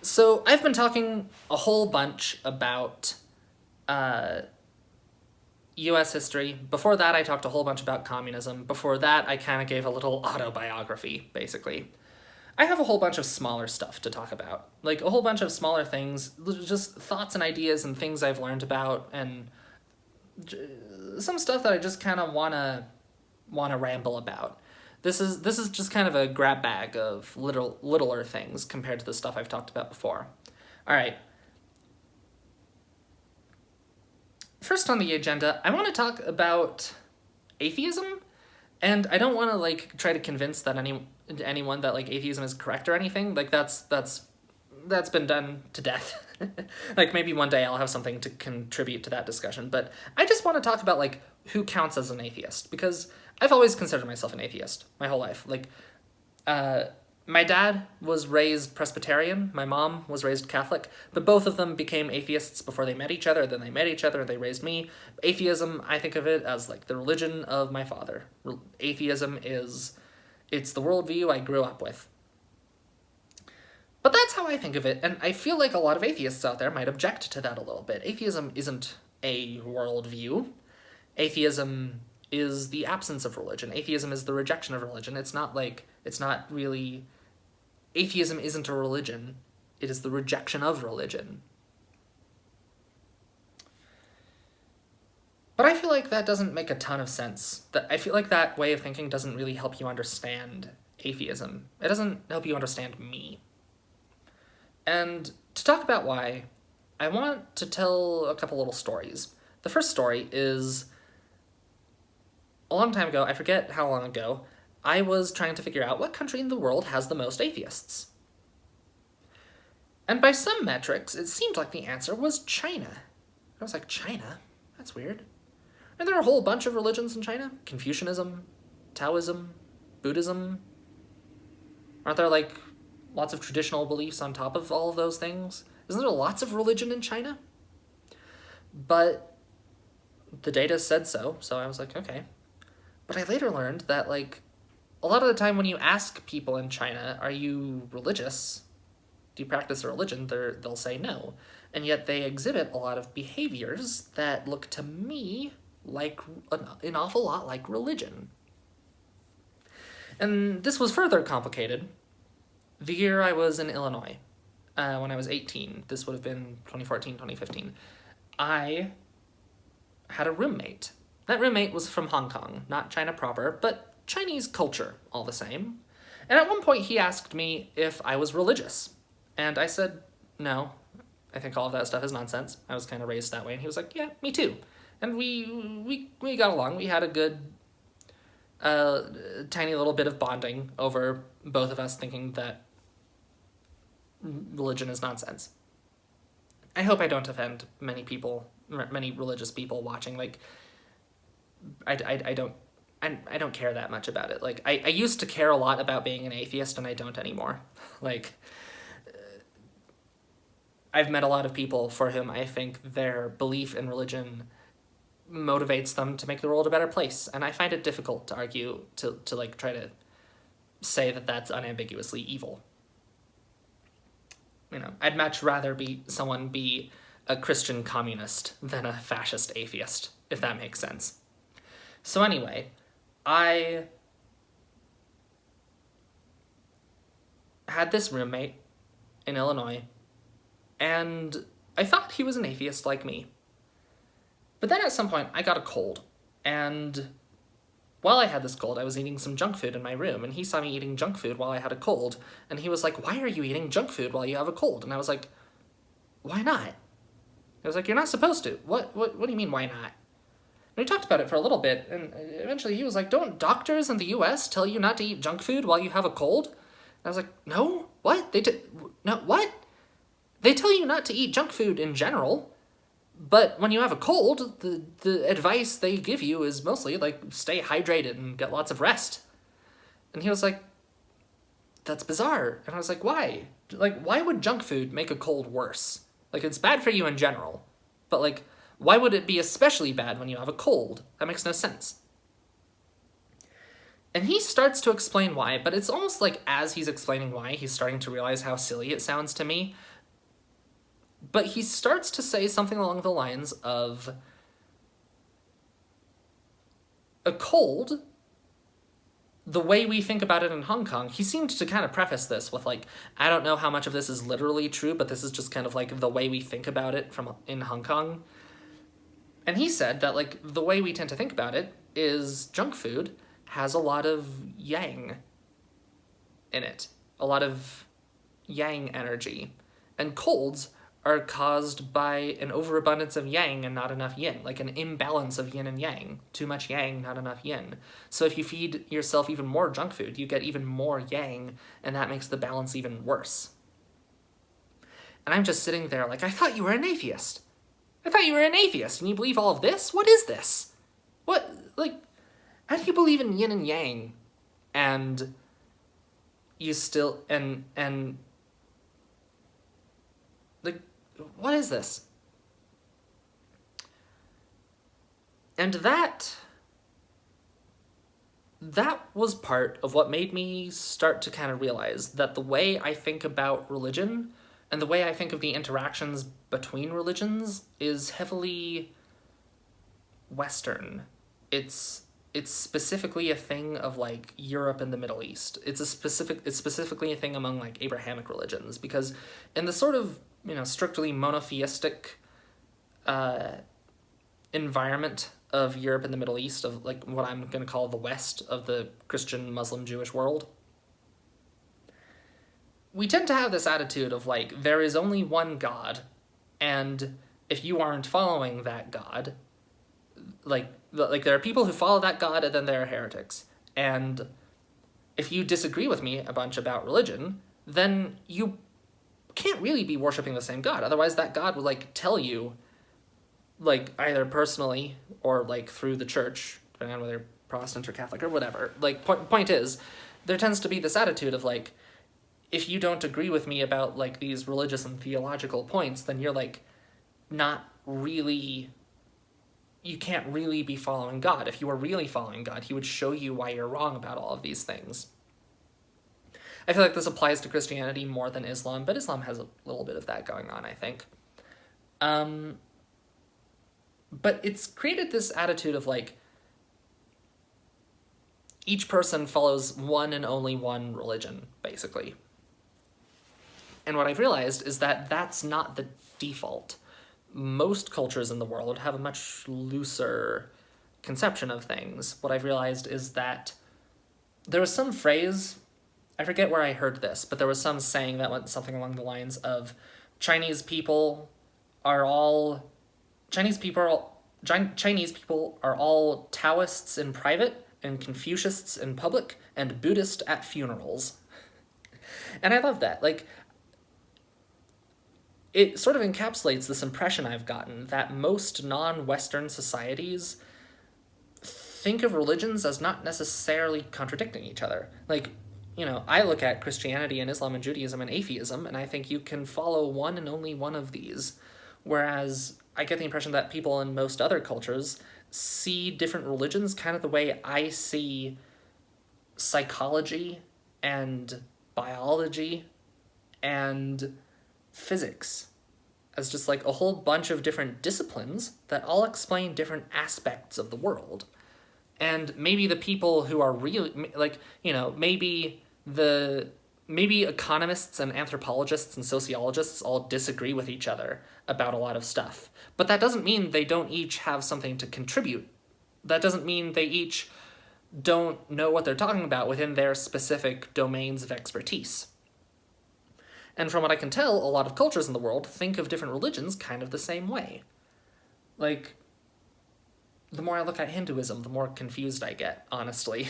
So I've been talking a whole bunch about US history. Before that, I talked a whole bunch about communism. Before that, I kind of gave a little autobiography, basically. I have a whole bunch of smaller stuff to talk about. Like, a whole bunch of smaller things, just thoughts and ideas and things I've learned about, and some stuff that I just kind of wanna ramble about. This is just kind of a grab bag of littler things compared to the stuff I've talked about before. All right. First on the agenda, I want to talk about atheism, and I don't want to like try to convince that anyone that like atheism is correct or anything. Like that's been done to death. Like maybe one day I'll have something to contribute to that discussion, but I just want to talk about like who counts as an atheist, because I've always considered myself an atheist my whole life. Like my dad was raised Presbyterian, my mom was raised Catholic, but both of them became atheists before they met each other. Then they met each other, they raised me. Atheism, I think of it as like the religion of my father. Atheism it's the worldview I grew up with. But that's how I think of it, and I feel like a lot of atheists out there might object to that a little bit. Atheism isn't a worldview. Atheism is the absence of religion. Atheism is the rejection of religion. It's not really... Atheism isn't a religion. It is the rejection of religion. But I feel like that doesn't make a ton of sense. I feel like that way of thinking doesn't really help you understand atheism. It doesn't help you understand me. And to talk about why, I want to tell a couple little stories. The first story is a long time ago, I forget how long ago, I was trying to figure out what country in the world has the most atheists. And by some metrics, it seemed like the answer was China. I was like, China? That's weird. And there are a whole bunch of religions in China. Confucianism, Taoism, Buddhism. Aren't there like lots of traditional beliefs on top of all of those things? Isn't there lots of religion in China? But the data said so I was like, okay. But I later learned that, like, a lot of the time when you ask people in China, are you religious? Do you practice a religion? They'll say no. And yet they exhibit a lot of behaviors that look to me like an awful lot like religion. And this was further complicated the year I was in Illinois, when I was 18. This would have been 2014, 2015. I had a roommate. That roommate was from Hong Kong, not China proper, but Chinese culture all the same. And at one point he asked me if I was religious. And I said, no, I think all of that stuff is nonsense. I was kind of raised that way. And he was like, yeah, me too. And we got along. We had a good tiny little bit of bonding over both of us thinking that religion is nonsense. I hope I don't offend many religious people watching. Like, I don't care that much about it. Like, I used to care a lot about being an atheist, and I don't anymore. Like, I've met a lot of people for whom I think their belief in religion motivates them to make the world a better place, and I find it difficult to argue, to like try to say that that's unambiguously evil. You know, I'd much rather someone be a Christian communist than a fascist atheist, if that makes sense. So anyway, I had this roommate in Illinois, and I thought he was an atheist like me. But then at some point, I got a cold, and while I had this cold, I was eating some junk food in my room, and he saw me eating junk food while I had a cold, and he was like, why are you eating junk food while you have a cold? And I was like, why not? I was like, you're not supposed to. What do you mean, why not? And we talked about it for a little bit, and eventually he was like, don't doctors in the US tell you not to eat junk food while you have a cold? And I was like, no? What? No, what? They tell you not to eat junk food in general, but when you have a cold, the advice they give you is mostly, like, stay hydrated and get lots of rest. And he was like, that's bizarre. And I was like, why? Like, why would junk food make a cold worse? Like, it's bad for you in general, but, like, why would it be especially bad when you have a cold? That makes no sense. And he starts to explain why, but it's almost like as he's explaining why, he's starting to realize how silly it sounds to me. But he starts to say something along the lines of a cold, the way we think about it in Hong Kong, he seemed to kind of preface this with like, I don't know how much of this is literally true, but this is just kind of like the way we think about it in Hong Kong. And he said that like the way we tend to think about it is junk food has a lot of yang in it, a lot of yang energy, and colds are caused by an overabundance of yang and not enough yin, like an imbalance of yin and yang. Too much yang, not enough yin. So if you feed yourself even more junk food, you get even more yang, and that makes the balance even worse. And I'm just sitting there like, I thought you were an atheist. I thought you were an atheist, and you believe all of this? What is this? What, like, how do you believe in yin and yang? And you still, and like, what is this? And that was part of what made me start to kind of realize that the way I think about religion and the way I think of the interactions between religions is heavily Western. It's specifically a thing of like Europe and the Middle East. It's specifically a thing among like Abrahamic religions, because in the sort of, you know, strictly monotheistic environment of Europe and the Middle East, of like what I'm going to call the West of the Christian, Muslim, Jewish world, we tend to have this attitude of like, there is only one God, and if you aren't following that God, like there are people who follow that God, and then there are heretics. And if you disagree with me a bunch about religion, then you can't really be worshiping the same God. Otherwise, that God would like tell you, like either personally or like through the church, depending on whether you're Protestant or Catholic or whatever. Like, point is, there tends to be this attitude of like, if you don't agree with me about like these religious and theological points, then you're like not really, you can't really be following God. If you were really following God, he would show you why you're wrong about all of these things. I feel like this applies to Christianity more than Islam, but Islam has a little bit of that going on, I think. But it's created this attitude of like, each person follows one and only one religion, basically. And what I've realized is that that's not the default. Most cultures in the world have a much looser conception of things. What I've realized is that there was some phrase, I forget where I heard this, but there was some saying that went something along the lines of Chinese people are all Taoists in private and Confucianists in public and Buddhist at funerals. And I love that. Like, it sort of encapsulates this impression I've gotten that most non-Western societies think of religions as not necessarily contradicting each other. Like, you know, I look at Christianity and Islam and Judaism and atheism, and I think you can follow one and only one of these. Whereas I get the impression that people in most other cultures see different religions kind of the way I see psychology and biology and physics, as just like a whole bunch of different disciplines that all explain different aspects of the world. And maybe the people who are really, like, you know, maybe economists and anthropologists and sociologists all disagree with each other about a lot of stuff. But that doesn't mean they don't each have something to contribute. That doesn't mean they each don't know what they're talking about within their specific domains of expertise. And from what I can tell, a lot of cultures in the world think of different religions kind of the same way. Like, the more I look at Hinduism, the more confused I get, honestly.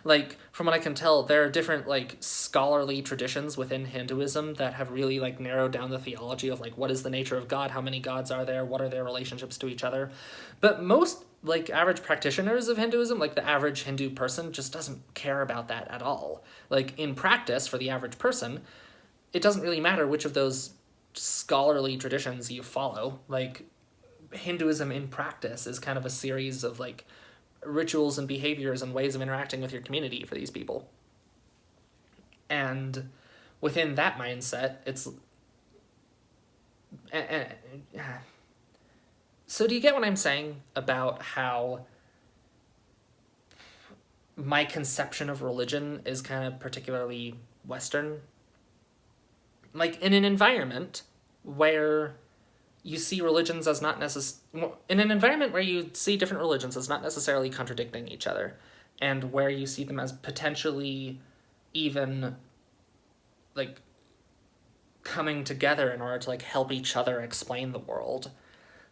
Like, from what I can tell, there are different, like, scholarly traditions within Hinduism that have really, like, narrowed down the theology of, like, what is the nature of God, how many gods are there, what are their relationships to each other. But most, like, average practitioners of Hinduism, like, the average Hindu person just doesn't care about that at all. Like, in practice, for the average person, it doesn't really matter which of those scholarly traditions you follow. Like, Hinduism in practice is kind of a series of, like, rituals and behaviors and ways of interacting with your community for these people. And within that mindset, it's So do you get what I'm saying about how my conception of religion is kind of particularly Western? Like, in an environment where you see religions as not in an environment where you see different religions as not necessarily contradicting each other, and where you see them as potentially even, like, coming together in order to, like, help each other explain the world,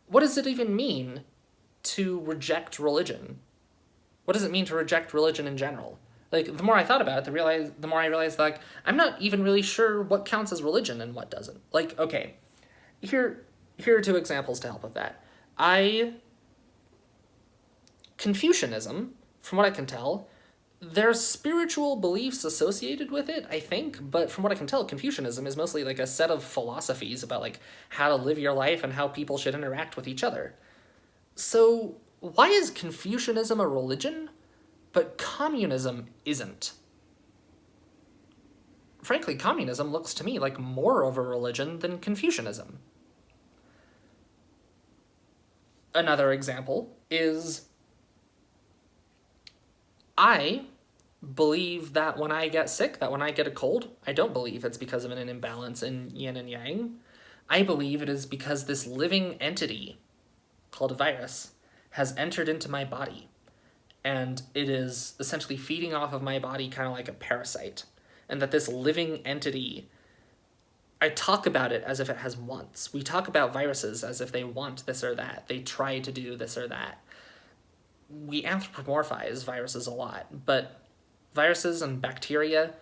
what does it even mean to reject religion? What does it mean to reject religion in general? Like, the more I thought about it, the more I realized, like, I'm not even really sure what counts as religion and what doesn't. Like, okay, here are two examples to help with that. Confucianism, from what I can tell, there's spiritual beliefs associated with it, I think, but from what I can tell, Confucianism is mostly like a set of philosophies about like how to live your life and how people should interact with each other. So why is Confucianism a religion, but communism isn't? Frankly, communism looks to me like more of a religion than Confucianism. Another example is I believe that when I get sick, that when I get a cold, I don't believe it's because of an imbalance in yin and yang. I believe it is because this living entity called a virus has entered into my body, and it is essentially feeding off of my body kind of like a parasite, and that this living entity, I talk about it as if it has wants. We talk about viruses as if they want this or that. They try to do this or that. We anthropomorphize viruses a lot, but viruses and bacteria,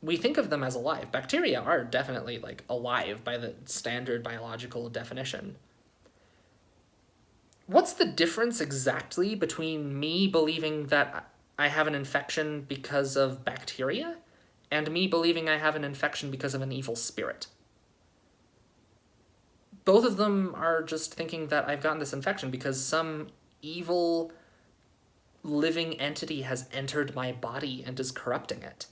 we think of them as alive. Bacteria are definitely like alive by the standard biological definition. What's the difference exactly between me believing that I have an infection because of bacteria and me believing I have an infection because of an evil spirit? Both of them are just thinking that I've gotten this infection because some evil living entity has entered my body and is corrupting it.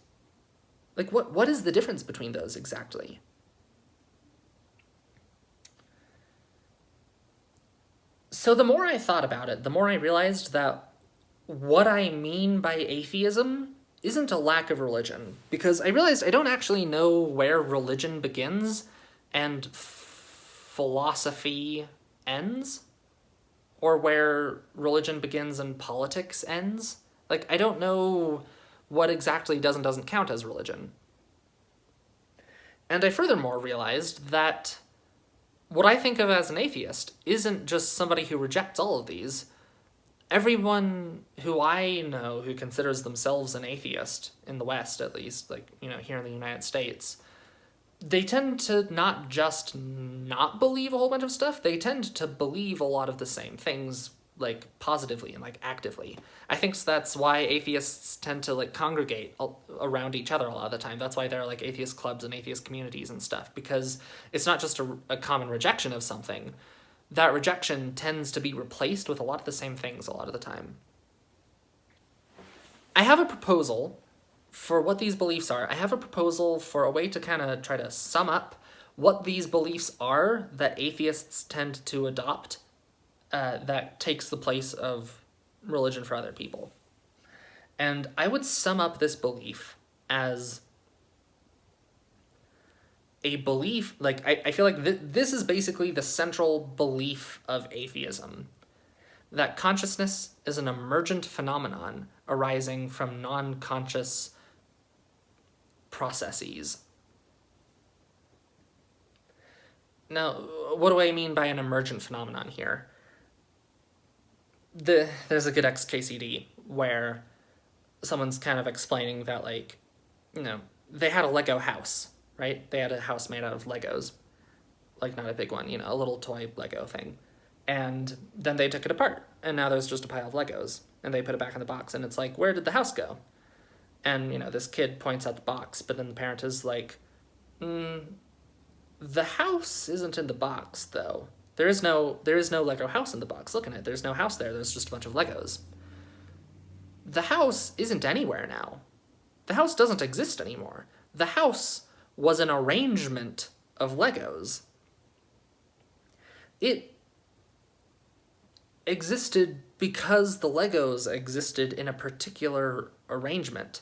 Like, what is the difference between those exactly? So the more I thought about it, the more I realized that what I mean by atheism isn't a lack of religion, because I realized I don't actually know where religion begins and philosophy ends, or where religion begins and politics ends. Like, I don't know what exactly does and doesn't count as religion. And I furthermore realized that what I think of as an atheist isn't just somebody who rejects all of these. Everyone who I know who considers themselves an atheist, in the West at least, like, you know, here in the United States, they tend to not just not believe a whole bunch of stuff, they tend to believe a lot of the same things, like, positively and, like, actively. I think that's why atheists tend to, like, congregate around each other a lot of the time. That's why there are, like, atheist clubs and atheist communities and stuff, because it's not just a common rejection of something. That rejection tends to be replaced with a lot of the same things a lot of the time. I have a proposal for what these beliefs are. I have a proposal for a way to kind of try to sum up what these beliefs are that atheists tend to adopt that takes the place of religion for other people. And I would sum up this belief as a belief, like, I feel like this is basically the central belief of atheism, that consciousness is an emergent phenomenon arising from non-conscious processes. Now, what do I mean by an emergent phenomenon here? There's a good XKCD where someone's kind of explaining that, like, you know, they had a Lego house, right? They had a house made out of Legos. Like, not a big one, you know, a little toy Lego thing. And then they took it apart, and now there's just a pile of Legos. And they put it back in the box, and it's like, where did the house go? And, you know, this kid points at the box, but then the parent is like, the house isn't in the box, though. There is no Lego house in the box. Look at it. There's no house there. There's just a bunch of Legos. The house isn't anywhere now. The house doesn't exist anymore. The house was an arrangement of Legos. it existed because the Legos existed in a particular arrangement.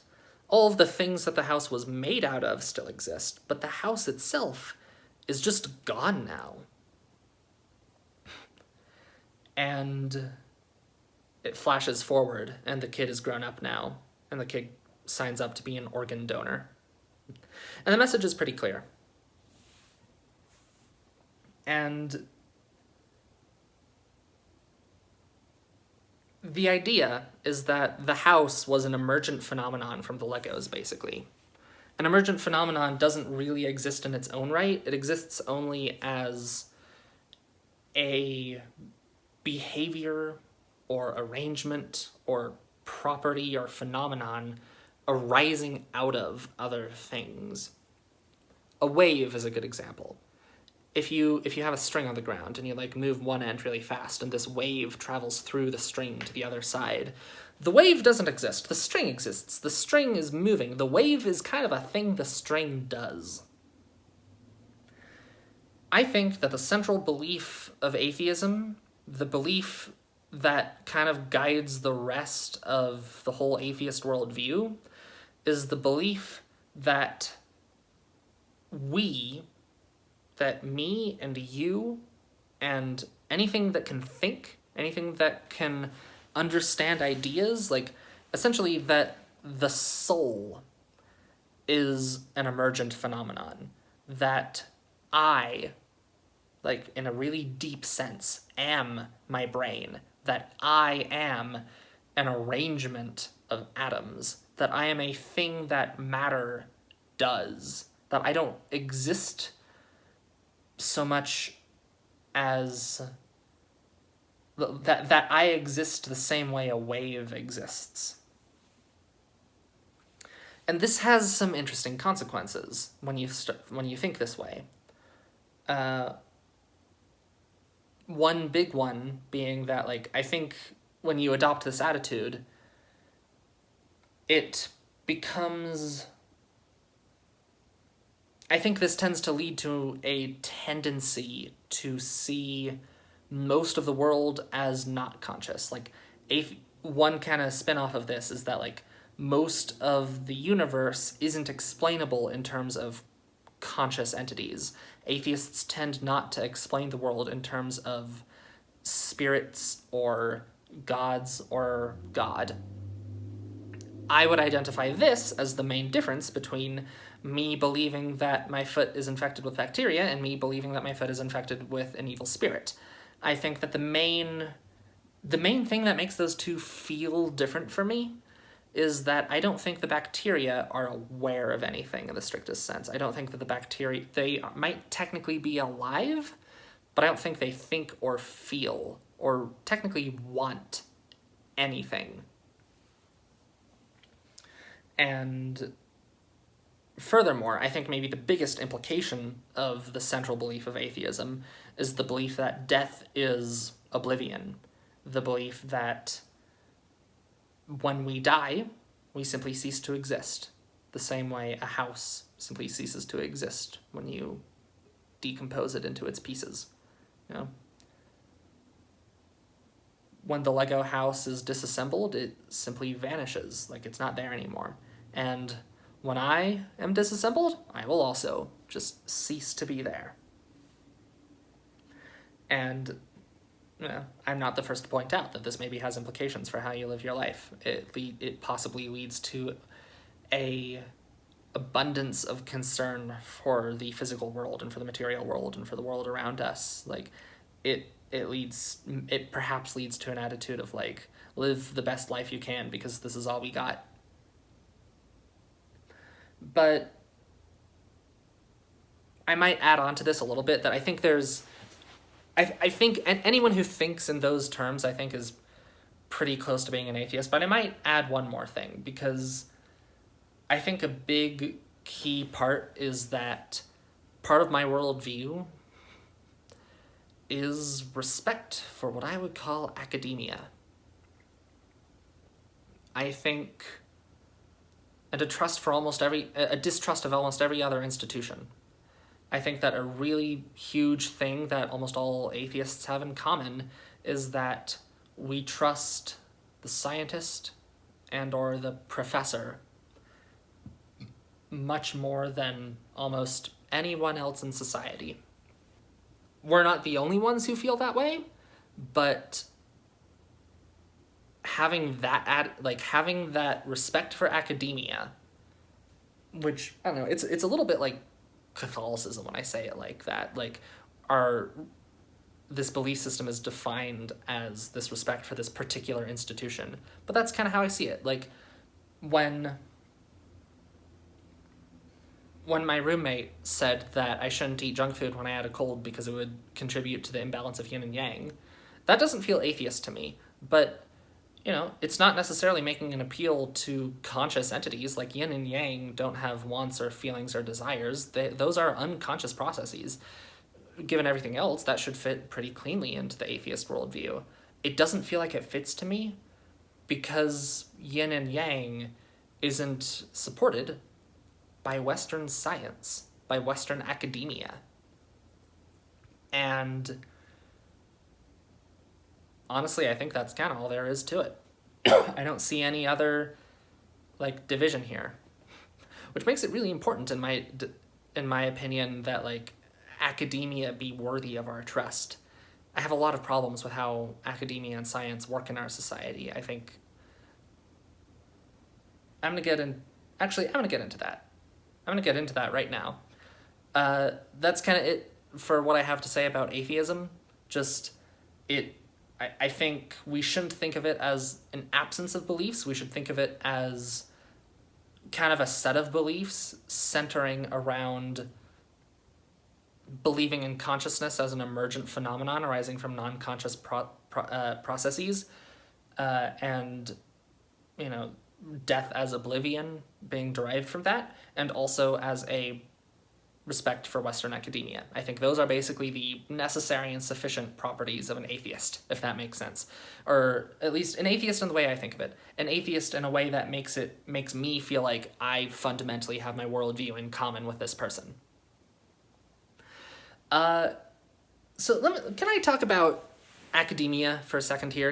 All of the things that the house was made out of still exist, but the house itself is just gone now. And it flashes forward, and the kid is grown up now, and the kid signs up to be an organ donor. And the message is pretty clear. And the idea is that the house was an emergent phenomenon from the Legos, basically. An emergent phenomenon doesn't really exist in its own right. It exists only as a behavior or arrangement or property or phenomenon arising out of other things. A wave is a good example. If you have a string on the ground and you like move one end really fast and this wave travels through the string to the other side, the wave doesn't exist. The string exists. The string is moving. The wave is kind of a thing the string does. I think that the central belief of atheism, the belief that kind of guides the rest of the whole atheist worldview, is the belief that me and you and anything that can think, anything that can understand ideas, like essentially that the soul is an emergent phenomenon, that I, like in a really deep sense, am my brain, that I am an arrangement of atoms, that I am a thing that matter does, that I don't exist so much as that I exist the same way a wave exists. And this has some interesting consequences when you think this way. One big one being that, like, I think when you adopt this attitude, it becomes... I think this tends to lead to a tendency to see most of the world as not conscious. Like, one kind of spin-off of this is that, like, most of the universe isn't explainable in terms of conscious entities. Atheists tend not to explain the world in terms of spirits or gods or God. I would identify this as the main difference between me believing that my foot is infected with bacteria and me believing that my foot is infected with an evil spirit. I think that the main thing that makes those two feel different for me is that I don't think the bacteria are aware of anything in the strictest sense. I don't think that the bacteria, they might technically be alive, but I don't think they think or feel or technically want anything. And furthermore, I think maybe the biggest implication of the central belief of atheism is the belief that death is oblivion. The belief that when we die, we simply cease to exist. The same way a house simply ceases to exist when you decompose it into its pieces. You know? When the Lego house is disassembled, it simply vanishes, like it's not there anymore. And when I am disassembled, I will also just cease to be there. And I'm not the first to point out that this maybe has implications for how you live your life. It possibly leads to a abundance of concern for the physical world and for the material world and for the world around us. Like, it perhaps leads to an attitude of, like, live the best life you can because this is all we got. But I might add on to this a little bit that I think I think anyone who thinks in those terms, I think, is pretty close to being an atheist. But I might add one more thing, because I think a big key part is that part of my worldview is respect for what I would call academia. I think, and a distrust of almost every other institution. I think that a really huge thing that almost all atheists have in common is that we trust the scientist and or the professor much more than almost anyone else in society. We're not the only ones who feel that way, but having that respect for academia, which I don't know, it's a little bit like Catholicism when I say it like that. Like this belief system is defined as this respect for this particular institution. But that's kind of how I see it. Like when my roommate said that I shouldn't eat junk food when I had a cold because it would contribute to the imbalance of yin and yang, that doesn't feel atheist to me. But, it's not necessarily making an appeal to conscious entities. Like yin and yang don't have wants or feelings or desires. Those are unconscious processes. Given everything else, that should fit pretty cleanly into the atheist worldview. It doesn't feel like it fits to me because yin and yang isn't supported by Western science, by Western academia. And honestly, I think that's kind of all there is to it. I don't see any other division here, which makes it really important in my opinion that academia be worthy of our trust. I have a lot of problems with how academia and science work in our society. I think I'm going to get into that. I'm going to get into that right now. That's kind of it for what I have to say about atheism. I think we shouldn't think of it as an absence of beliefs. We should think of it as kind of a set of beliefs centering around believing in consciousness as an emergent phenomenon arising from non-conscious processes, and death as oblivion being derived from that, and also as a respect for Western academia. I think those are basically the necessary and sufficient properties of an atheist, if that makes sense. Or at least an atheist in the way I think of it. An atheist in a way that makes me feel like I fundamentally have my worldview in common with this person. So can I talk about academia for a second here?